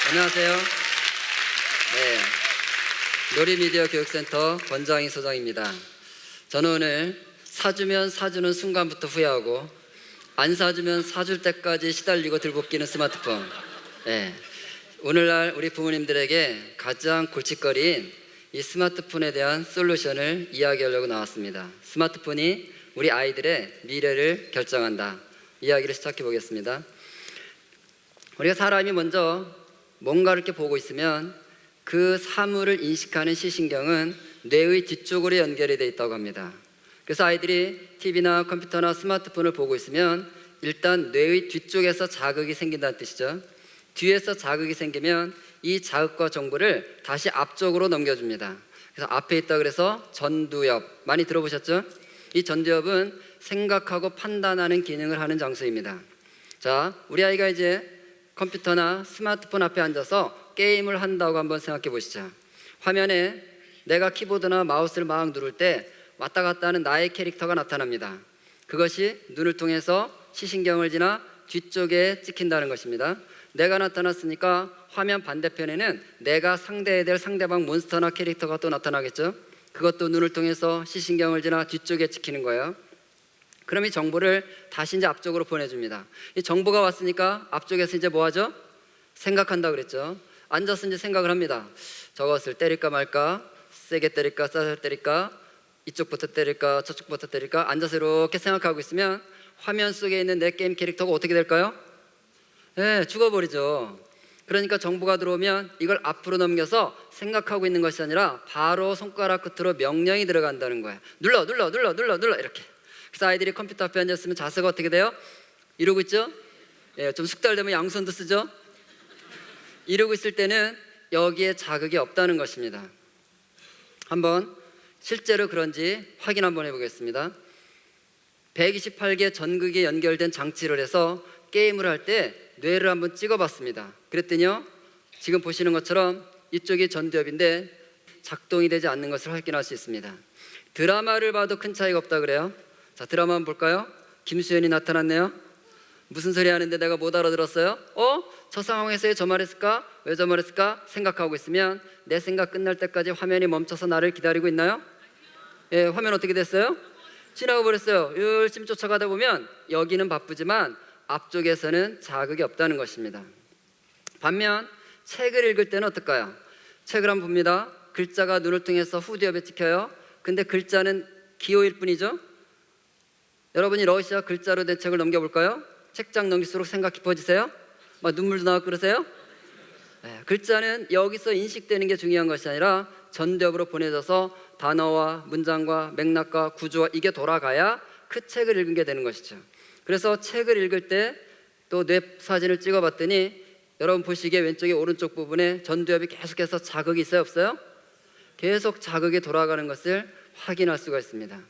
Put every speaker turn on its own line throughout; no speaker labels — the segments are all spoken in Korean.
안녕하세요. 네, 놀이미디어 교육센터 권장희 소장입니다. 저는 오늘 사주면 사주는 순간부터 후회하고 안 사주면 사줄 때까지 시달리고 들고 끼는 스마트폰. 네, 오늘날 우리 부모님들에게 가장 골칫거리인 이 스마트폰에 대한 솔루션을 이야기하려고 나왔습니다. 스마트폰이 우리 아이들의 미래를 결정한다. 이야기를 시작해 보겠습니다. 우리가 사람이 먼저 뭔가를 이렇게 보고 있으면 그 사물을 인식하는 시신경은 뇌의 뒤쪽으로 연결이 되어 있다고 합니다. 그래서 아이들이 TV나 컴퓨터나 스마트폰을 보고 있으면 일단 뇌의 뒤쪽에서 자극이 생긴다는 뜻이죠. 뒤에서 자극이 생기면 이 자극과 정보를 다시 앞쪽으로 넘겨줍니다. 그래서 앞에 있다 그래서 전두엽, 많이 들어보셨죠? 이 전두엽은 생각하고 판단하는 기능을 하는 장소입니다. 자, 우리 아이가 이제 컴퓨터나 스마트폰 앞에 앉아서 게임을 한다고 한번 생각해 보시죠. 화면에 내가 키보드나 마우스를 막 누를 때 왔다 갔다 하는 나의 캐릭터가 나타납니다. 그것이 눈을 통해서 시신경을 지나 뒤쪽에 찍힌다는 것입니다. 내가 나타났으니까 화면 반대편에는 내가 상대해야 될 상대방 몬스터나 캐릭터가 또 나타나겠죠. 그것도 눈을 통해서 시신경을 지나 뒤쪽에 찍히는 거예요. 그럼 이 정보를 다시 이제 앞쪽으로 보내줍니다. 이 정보가 왔으니까 앞쪽에서 이제 뭐 하죠? 생각한다 그랬죠. 앉아서 이제 생각을 합니다. 저것을 때릴까 말까, 세게 때릴까, 싸살 때릴까, 이쪽부터 때릴까, 저쪽부터 때릴까, 앉아서 이렇게 생각하고 있으면 화면 속에 있는 내 게임 캐릭터가 어떻게 될까요? 네, 죽어버리죠. 그러니까 정보가 들어오면 이걸 앞으로 넘겨서 생각하고 있는 것이 아니라 바로 손가락 끝으로 명령이 들어간다는 거예요. 눌러 이렇게. 그래서 아이들이 컴퓨터 앞에 앉았으면 자세가 어떻게 돼요? 이러고 있죠? 예, 좀 숙달되면 양손도 쓰죠? 이러고 있을 때는 여기에 자극이 없다는 것입니다. 한번 실제로 그런지 확인 한번 해보겠습니다. 128개 전극이 연결된 장치를 해서 게임을 할 때 뇌를 한번 찍어봤습니다. 그랬더니요, 지금 보시는 것처럼 이쪽이 전두엽인데 작동이 되지 않는 것을 확인할 수 있습니다. 드라마를 봐도 큰 차이가 없다 그래요. 자, 드라마 한번 볼까요? 김수현이 나타났네요. 무슨 소리 하는데 내가 못 알아들었어요? 저 상황에서 왜 저 말했을까? 왜 저 말했을까? 생각하고 있으면 내 생각 끝날 때까지 화면이 멈춰서 나를 기다리고 있나요? 예, 화면 어떻게 됐어요? 지나가 버렸어요. 열심히 쫓아가다 보면 여기는 바쁘지만 앞쪽에서는 자극이 없다는 것입니다. 반면 책을 읽을 때는 어떨까요? 책을 한번 봅니다. 글자가 눈을 통해서 후디업에 찍혀요. 근데 글자는 기호일 뿐이죠. 여러분이 러시아 글자로 된 책을 넘겨볼까요? 책장 넘길수록 생각 깊어지세요? 막 눈물도 나고 그러세요? 네, 글자는 여기서 인식되는 게 중요한 것이 아니라 전두엽으로 보내져서 단어와 문장과 맥락과 구조와 이게 돌아가야 그 책을 읽게 되는 것이죠. 그래서 책을 읽을 때 또 뇌 사진을 찍어봤더니 여러분 보시기에 왼쪽에 오른쪽 부분에 전두엽이 계속해서 자극이 있어요, 없어요? 계속 자극이 돌아가는 것을 확인할 수가 있습니다.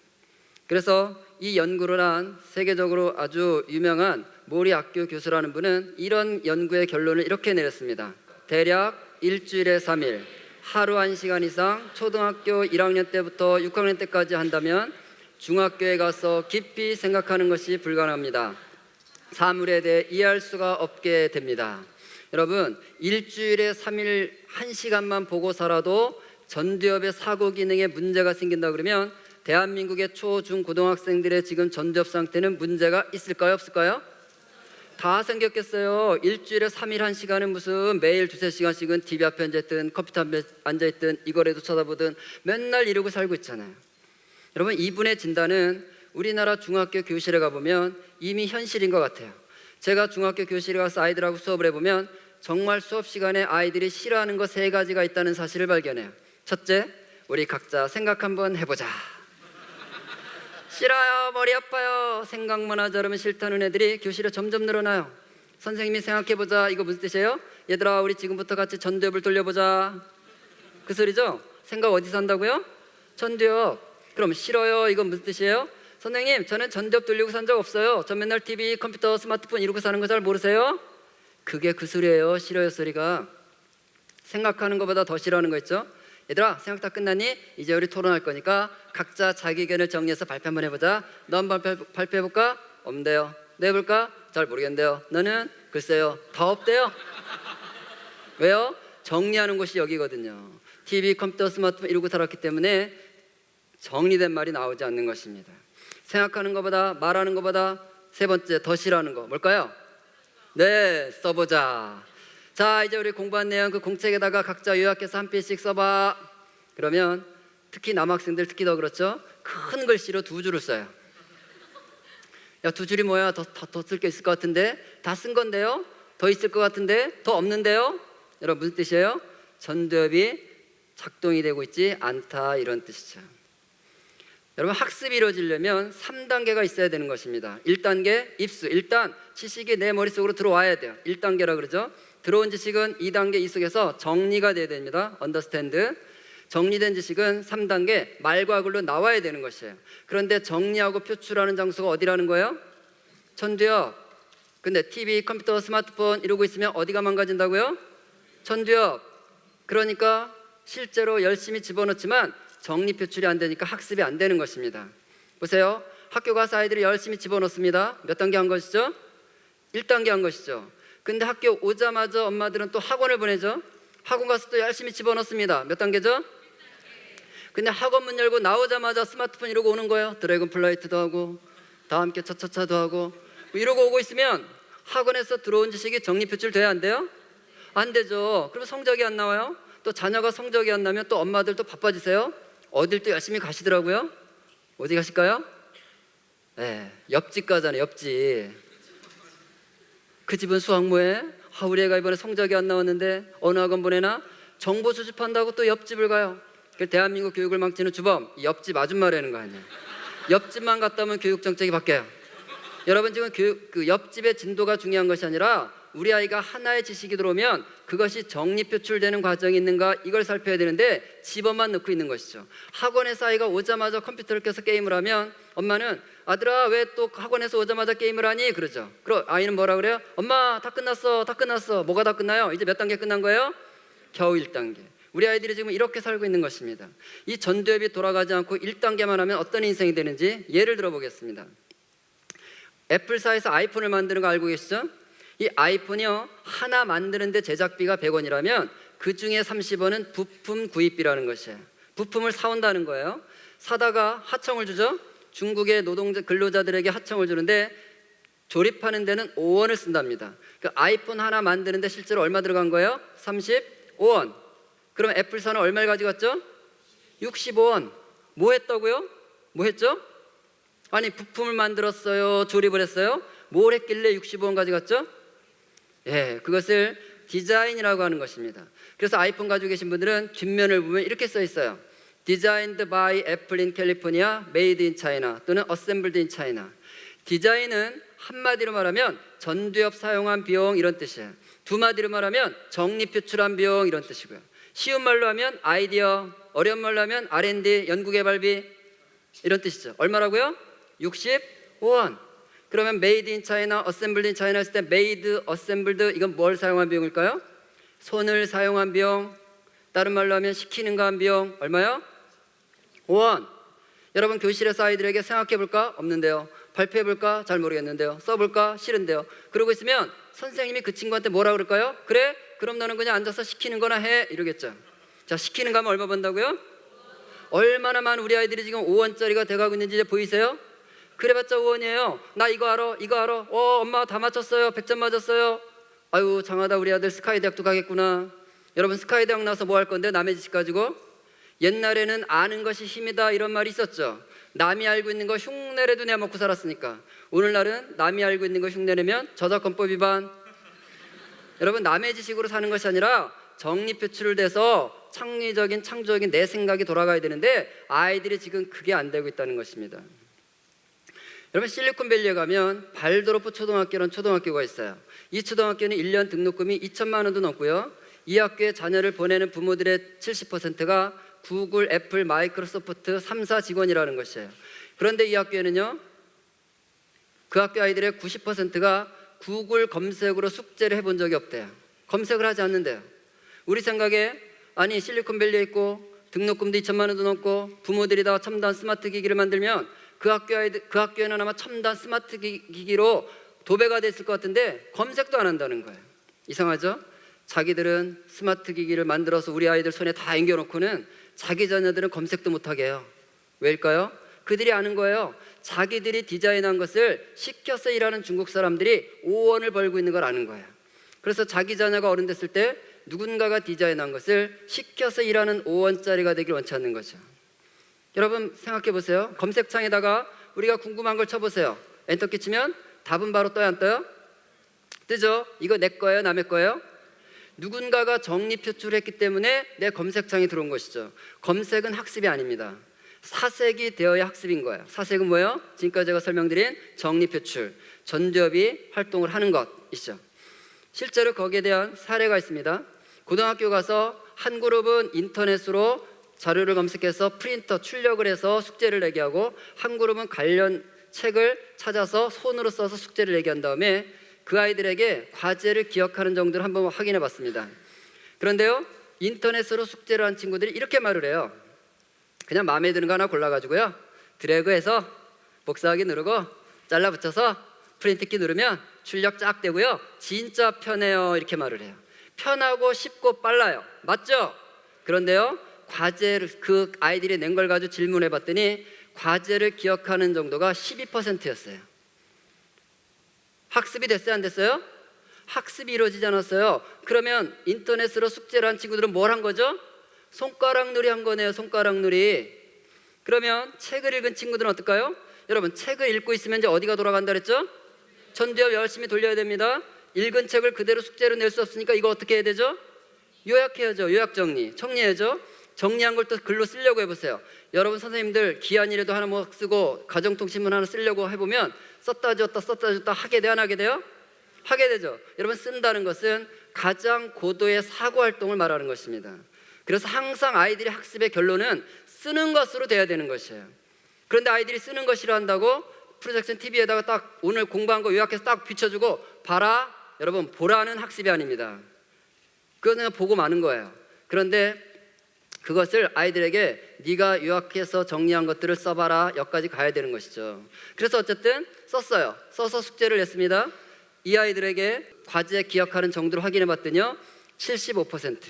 그래서 이 연구를 한 세계적으로 아주 유명한 모리 악교 교수라는 분은 이런 연구의 결론을 이렇게 내렸습니다. 대략 일주일에 3일, 하루 1시간 이상 초등학교 1학년 때부터 6학년 때까지 한다면 중학교에 가서 깊이 생각하는 것이 불가능합니다. 사물에 대해 이해할 수가 없게 됩니다. 여러분, 일주일에 3일 1시간만 보고 살아도 전두엽의 사고 기능에 문제가 생긴다 그러면 대한민국의 초, 중, 고등학생들의 지금 전두엽 상태는 문제가 있을까요, 없을까요? 다 생겼겠어요. 일주일에 3일 1시간은 무슨 매일 2-3시간씩은 TV 앞에 앉아있든 컴퓨터 앞에 앉아있든 이거라도 쳐다보든 맨날 이러고 살고 있잖아요. 여러분, 이분의 진단은 우리나라 중학교 교실에 가보면 이미 현실인 것 같아요. 제가 중학교 교실에 가서 아이들하고 수업을 해보면 정말 수업 시간에 아이들이 싫어하는 거 3가지가 있다는 사실을 발견해요. 첫째, 우리 각자 생각 한번 해보자. 싫어요, 머리 아파요, 생각만 하자 그러면 싫다는 애들이 교실에 점점 늘어나요. 선생님이 생각해보자, 이거 무슨 뜻이에요? 얘들아, 우리 지금부터 같이 전두엽을 돌려보자, 그 소리죠? 생각 어디서 한다고요? 전두엽. 그럼 싫어요, 이건 무슨 뜻이에요? 선생님, 저는 전두엽 돌리고 산 적 없어요. 전 맨날 TV, 컴퓨터, 스마트폰 이러고 사는 거 잘 모르세요? 그게 그 소리예요. 싫어요 소리가. 생각하는 것보다 더 싫어하는 거 있죠? 얘들아, 생각 다 끝났니? 이제 우리 토론할 거니까 각자 자기 의견을 정리해서 발표 한번 해보자. 너 한번 발표해볼까? 없는데요. 너 해볼까? 잘 모르겠는데요. 너는? 글쎄요. 다 없대요. 왜요? 정리하는 곳이 여기거든요. TV, 컴퓨터, 스마트폰 이러고 살았기 때문에 정리된 말이 나오지 않는 것입니다. 생각하는 것보다, 말하는 것보다 세 번째 더 싫어하는 거 뭘까요? 네, 써보자. 자, 이제 우리 공부한 내용 그 공책에다가 각자 요약해서 한 페이지씩 써봐. 그러면 특히 남학생들 특히 더 그렇죠. 큰 글씨로 두 줄을 써요. 야, 두 줄이 뭐야? 더 쓸 게 있을 것 같은데? 다 쓴 건데요? 더 있을 것 같은데? 더 없는데요? 여러분 무슨 뜻이에요? 전두엽이 작동이 되고 있지 않다 이런 뜻이죠. 여러분 학습이 이루어지려면 3단계가 있어야 되는 것입니다. 1단계 입수. 일단 지식이 내 머릿속으로 들어와야 돼요. 1단계라 그러죠. 들어온 지식은 2단계 이 속에서 정리가 돼야 됩니다. understand. 정리된 지식은 3단계 말과 글로 나와야 되는 것이에요. 그런데 정리하고 표출하는 장소가 어디라는 거예요? 전두엽. 근데 TV, 컴퓨터, 스마트폰 이러고 있으면 어디가 망가진다고요? 전두엽. 그러니까 실제로 열심히 집어넣지만 정리 표출이 안 되니까 학습이 안 되는 것입니다. 보세요. 학교 가서 아이들이 열심히 집어넣습니다. 몇 단계 한 것이죠? 1단계 한 것이죠. 근데 학교 오자마자 엄마들은 또 학원을 보내죠. 학원 가서 또 열심히 집어넣습니다. 몇 단계죠? 근데 학원 문 열고 나오자마자 스마트폰 이러고 오는 거예요. 드래곤 플라이트도 하고 다 함께 차차차도 하고 이러고 오고 있으면 학원에서 들어온 지식이 정리 표출 돼야 안 돼요? 안 되죠. 그러면 성적이 안 나와요. 또 자녀가 성적이 안 나면 또 엄마들도 바빠지세요. 어딜 또 열심히 가시더라고요. 어디 가실까요? 네, 옆집 가잖아요. 옆집. 그 집은 수학 뭐해? 우리 애가 이번에 성적이 안 나왔는데 어느 학원 보내나? 정보 수집한다고 또 옆집을 가요. 대한민국 교육을 망치는 주범, 옆집 아줌마라는 거 아니에요. 옆집만 갔다 오면 교육 정책이 바뀌어요. 여러분 지금 그 옆집의 진도가 중요한 것이 아니라 우리 아이가 하나의 지식이 들어오면 그것이 정리 표출되는 과정이 있는가 이걸 살펴야 되는데 집어만 넣고 있는 것이죠. 학원에서 아이가 오자마자 컴퓨터를 켜서 게임을 하면 엄마는 아들아 왜 또 학원에서 오자마자 게임을 하니? 그러죠. 그럼 아이는 뭐라 그래요? 엄마 다 끝났어. 다 끝났어. 뭐가 다 끝나요? 이제 몇 단계 끝난 거예요? 겨우 1단계. 우리 아이들이 지금 이렇게 살고 있는 것입니다. 이 전두엽이 돌아가지 않고 1단계만 하면 어떤 인생이 되는지 예를 들어 보겠습니다. 애플사에서 아이폰을 만드는 거 알고 계시죠? 이 아이폰이요 하나 만드는데 제작비가 100원이라면 그 중에 30원은 부품 구입비라는 것이에요. 부품을 사온다는 거예요. 사다가 하청을 주죠. 중국의 근로자들에게 하청을 주는데 조립하는 데는 5원을 쓴답니다. 그 아이폰 하나 만드는데 실제로 얼마 들어간 거예요? 35원. 그럼 애플사는 얼마를 가져갔죠? 65원. 뭐 했다고요? 뭐 했죠? 아니 부품을 만들었어요? 조립을 했어요? 뭘 했길래 65원 가져갔죠? 예, 그것을 디자인이라고 하는 것입니다. 그래서 아이폰 가지고 계신 분들은 뒷면을 보면 이렇게 써 있어요. Designed by Apple in California, made in China 또는 assembled in China. 디자인은 한마디로 말하면 전두엽 사용한 비용 이런 뜻이에요. 두 마디로 말하면 정리 표출한 비용 이런 뜻이고요. 쉬운 말로 하면 아이디어, 어려운 말로 하면 R&D, 연구개발비 이런 뜻이죠. 얼마라고요? 65원. 그러면 made in China, assembled in China 했을 때 made, assembled 이건 뭘 사용한 비용일까요? 손을 사용한 비용. 다른 말로 하면 시키는 거 한 비용 얼마요? 5원. 여러분 교실에서 아이들에게 생각해볼까? 없는데요. 발표해볼까? 잘 모르겠는데요. 써볼까? 싫은데요. 그러고 있으면 선생님이 그 친구한테 뭐라 그럴까요? 그래? 그럼 너는 그냥 앉아서 시키는 거나 해 이러겠죠. 자, 시키는 거 하면 얼마 번다고요? 얼마나 많은 우리 아이들이 지금 5원짜리가 돼가고 있는지 이제 보이세요? 그래봤자 5원이에요. 나 이거 알아, 이거 알아. 엄마 다 맞췄어요. 100점 맞았어요. 아유 장하다 우리 아들 스카이 대학도 가겠구나. 여러분 스카이 대학 나와서 뭐 할 건데 남의 지식 가지고? 옛날에는 아는 것이 힘이다 이런 말이 있었죠. 남이 알고 있는 거 흉내내도 내가 먹고 살았으니까. 오늘날은 남이 알고 있는 거 흉내내면 저작권법 위반. 여러분 남의 지식으로 사는 것이 아니라 정리 표출을 돼서 창의적인 창조적인 내 생각이 돌아가야 되는데 아이들이 지금 그게 안 되고 있다는 것입니다. 여러분 실리콘밸리에 가면 발도로프 초등학교라는 초등학교가 있어요. 이 초등학교는 1년 등록금이 2천만 원도 넘고요. 이 학교에 자녀를 보내는 부모들의 70%가 구글, 애플, 마이크로소프트 3사 직원이라는 것이에요. 그런데 이 학교에는요 그 학교 아이들의 90%가 구글 검색으로 숙제를 해본 적이 없대요. 검색을 하지 않는데요. 우리 생각에 아니 실리콘밸리에 있고 등록금도 2천만 원도 넘고 부모들이 다 첨단 스마트 기기를 만들면 그 학교에는 아마 첨단 스마트 기기로 도배가 됐을 것 같은데 검색도 안 한다는 거예요. 이상하죠? 자기들은 스마트 기기를 만들어서 우리 아이들 손에 다 앵겨놓고는 자기 자녀들은 검색도 못하게 해요. 왜일까요? 그들이 아는 거예요. 자기들이 디자인한 것을 시켜서 일하는 중국 사람들이 5원을 벌고 있는 걸 아는 거예요. 그래서 자기 자녀가 어른 됐을 때 누군가가 디자인한 것을 시켜서 일하는 5원짜리가 되길 원치 않는 거죠. 여러분 생각해 보세요. 검색창에다가 우리가 궁금한 걸 쳐보세요. 엔터키 치면 답은 바로 떠요, 안 떠요? 뜨죠? 이거 내 거예요, 남의 거예요? 누군가가 정리 표출했기 때문에 내 검색창에 들어온 것이죠. 검색은 학습이 아닙니다. 사색이 되어야 학습인 거예요. 사색은 뭐예요? 지금까지 제가 설명드린 정리 표출, 전두엽이 활동을 하는 것이죠. 실제로 거기에 대한 사례가 있습니다. 고등학교 가서 한 그룹은 인터넷으로 자료를 검색해서 프린터 출력을 해서 숙제를 내게 하고, 한 그룹은 관련 책을 찾아서 손으로 써서 숙제를 내게 한 다음에 그 아이들에게 과제를 기억하는 정도를 한번 확인해 봤습니다. 그런데요, 인터넷으로 숙제를 한 친구들이 이렇게 말을 해요. 그냥 마음에 드는 거 하나 골라가지고요, 드래그해서 복사하기 누르고 잘라 붙여서 프린트키 누르면 출력 쫙 되고요, 진짜 편해요, 이렇게 말을 해요. 편하고 쉽고 빨라요. 맞죠? 그런데요, 과제를 그 아이들이 낸 걸 가지고 질문해 봤더니 과제를 기억하는 정도가 12%였어요. 학습이 됐어요, 안 됐어요? 학습이 이루어지지 않았어요. 그러면 인터넷으로 숙제를 한 친구들은 뭘 한 거죠? 손가락놀이 한 거네요, 손가락놀이. 그러면 책을 읽은 친구들은 어떨까요? 여러분, 책을 읽고 있으면 이제 어디가 돌아간다 그랬죠? 전두엽 열심히 돌려야 됩니다. 읽은 책을 그대로 숙제로 낼 수 없으니까 이거 어떻게 해야 되죠? 요약해야죠. 요약 정리, 정리해야죠. 정리한 걸 또 글로 쓰려고 해보세요. 여러분 선생님들 기한이라도 하나 뭐 쓰고 가정통신문 하나 쓰려고 해보면 썼다 줬다 하게 돼요, 안 하게 돼요? 하게 되죠. 여러분, 쓴다는 것은 가장 고도의 사고 활동을 말하는 것입니다. 그래서 항상 아이들의 학습의 결론은 쓰는 것으로 돼야 되는 것이에요. 그런데 아이들이 쓰는 거 싫어한다고 프로젝션 TV에다가 딱 오늘 공부한 거 요약해서 딱 비춰주고 봐라, 여러분, 보라는 학습이 아닙니다. 그건 그냥 보고 마는 거예요. 그런데 그것을 아이들에게 네가 요약해서 정리한 것들을 써봐라, 여기까지 가야 되는 것이죠. 그래서 어쨌든 썼어요. 써서 숙제를 냈습니다. 이 아이들에게 과제 기억하는 정도를 확인해 봤더니요, 75%.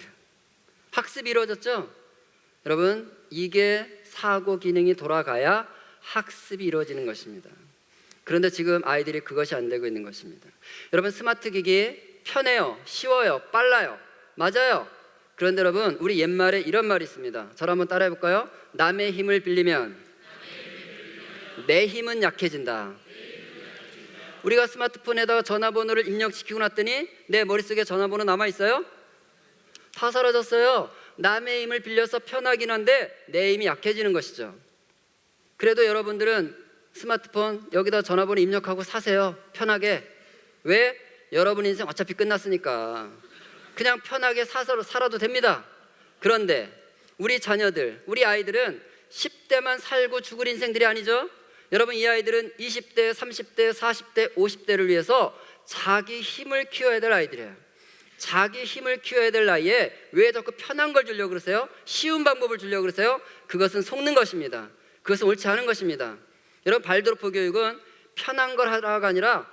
학습이 이루어졌죠? 여러분, 이게 사고 기능이 돌아가야 학습이 이루어지는 것입니다. 그런데 지금 아이들이 그것이 안 되고 있는 것입니다. 여러분, 스마트 기기 편해요, 쉬워요, 빨라요. 맞아요. 그런데 여러분, 우리 옛말에 이런 말이 있습니다. 저를 한번 따라해 볼까요? 남의 힘을 빌리면 내 힘은 약해진다. 우리가 스마트폰에다가 전화번호를 입력시키고 났더니 내 머릿속에 전화번호 남아있어요? 다 사라졌어요. 남의 힘을 빌려서 편하긴 한데 내 힘이 약해지는 것이죠. 그래도 여러분들은 스마트폰 여기다 전화번호 입력하고 사세요, 편하게. 왜? 여러분 인생 어차피 끝났으니까 그냥 편하게 살아도 됩니다. 그런데 우리 자녀들, 우리 아이들은 10대만 살고 죽을 인생들이 아니죠. 여러분, 이 아이들은 20대, 30대, 40대, 50대를 위해서 자기 힘을 키워야 될 아이들이에요. 자기 힘을 키워야 될 나이에 왜 자꾸 편한 걸 주려고 그러세요? 쉬운 방법을 주려고 그러세요? 그것은 속는 것입니다. 그것은 옳지 않은 것입니다. 여러분, 발도르프 교육은 편한 걸 하라가 아니라,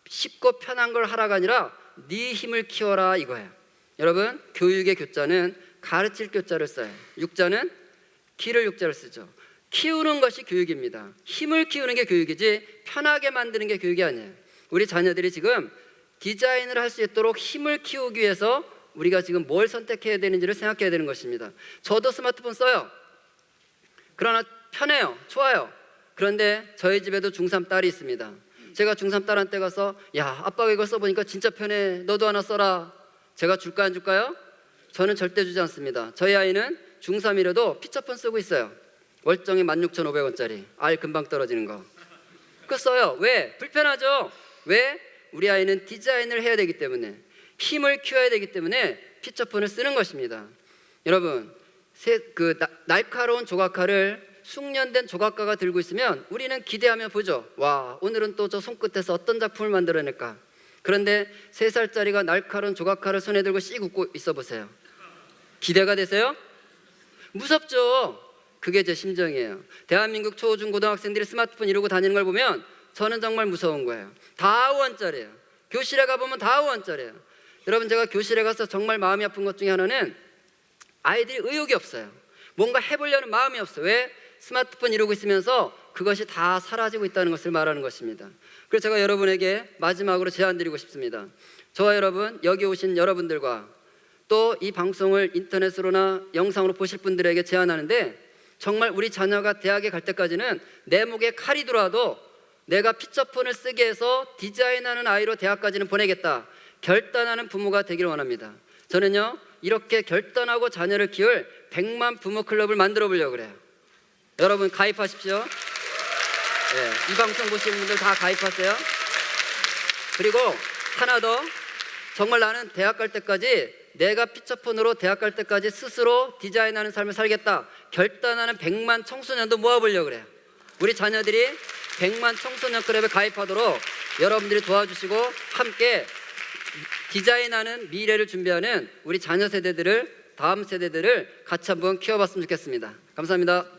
쉽고 편한 걸 하라가 아니라 네 힘을 키워라, 이거예요. 여러분, 교육의 교자는 가르칠 교자를 써요. 육자는 기를 육자를 쓰죠. 키우는 것이 교육입니다. 힘을 키우는 게 교육이지 편하게 만드는 게 교육이 아니에요. 우리 자녀들이 지금 디자인을 할 수 있도록 힘을 키우기 위해서 우리가 지금 뭘 선택해야 되는지를 생각해야 되는 것입니다. 저도 스마트폰 써요. 그러나 편해요, 좋아요. 그런데 저희 집에도 중3 딸이 있습니다. 제가 중3 딸한테 가서 야, 아빠가 이걸 써보니까 진짜 편해, 너도 하나 써라, 제가 줄까 안 줄까요? 저는 절대 주지 않습니다. 저희 아이는 중3이라도 피처폰 쓰고 있어요. 월정이 16,500원짜리 알 금방 떨어지는 거. 그거 써요. 왜? 불편하죠? 왜? 우리 아이는 디자인을 해야 되기 때문에, 힘을 키워야 되기 때문에 피처폰을 쓰는 것입니다. 여러분, 날카로운 조각칼을 숙련된 조각가가 들고 있으면 우리는 기대하며 보죠. 와, 오늘은 또 저 손끝에서 어떤 작품을 만들어낼까. 그런데 3살짜리가 날카로운 조각칼을 손에 들고 씩 웃고 있어 보세요. 기대가 되세요? 무섭죠? 그게 제 심정이에요. 대한민국 초, 중, 고등학생들이 스마트폰 이러고 다니는 걸 보면 저는 정말 무서운 거예요. 다 5원짜리예요. 교실에 가보면 다 5원짜리예요. 여러분, 제가 교실에 가서 정말 마음이 아픈 것 중에 하나는 아이들이 의욕이 없어요. 뭔가 해보려는 마음이 없어요. 왜? 스마트폰 이러고 있으면서 그것이 다 사라지고 있다는 것을 말하는 것입니다. 그래서 제가 여러분에게 마지막으로 제안드리고 싶습니다. 저와 여러분, 여기 오신 여러분들과 또 이 방송을 인터넷으로나 영상으로 보실 분들에게 제안하는데, 정말 우리 자녀가 대학에 갈 때까지는 내 목에 칼이 들어와도 내가 피처폰을 쓰게 해서 디자인하는 아이로 대학까지는 보내겠다, 결단하는 부모가 되기를 원합니다. 저는요, 이렇게 결단하고 자녀를 키울 100만 부모 클럽을 만들어 보려고 그래요. 여러분 가입하십시오. 이 방송 보시는 분들 다 가입하세요. 그리고 하나 더, 정말 나는 대학 갈 때까지, 내가 피처폰으로 대학 갈 때까지 스스로 디자인하는 삶을 살겠다 결단하는 100만 청소년도 모아보려고 그래요. 우리 자녀들이 100만 청소년 클럽에 가입하도록 여러분들이 도와주시고 함께 디자인하는 미래를 준비하는 우리 자녀 세대들을, 다음 세대들을 같이 한번 키워봤으면 좋겠습니다. 감사합니다.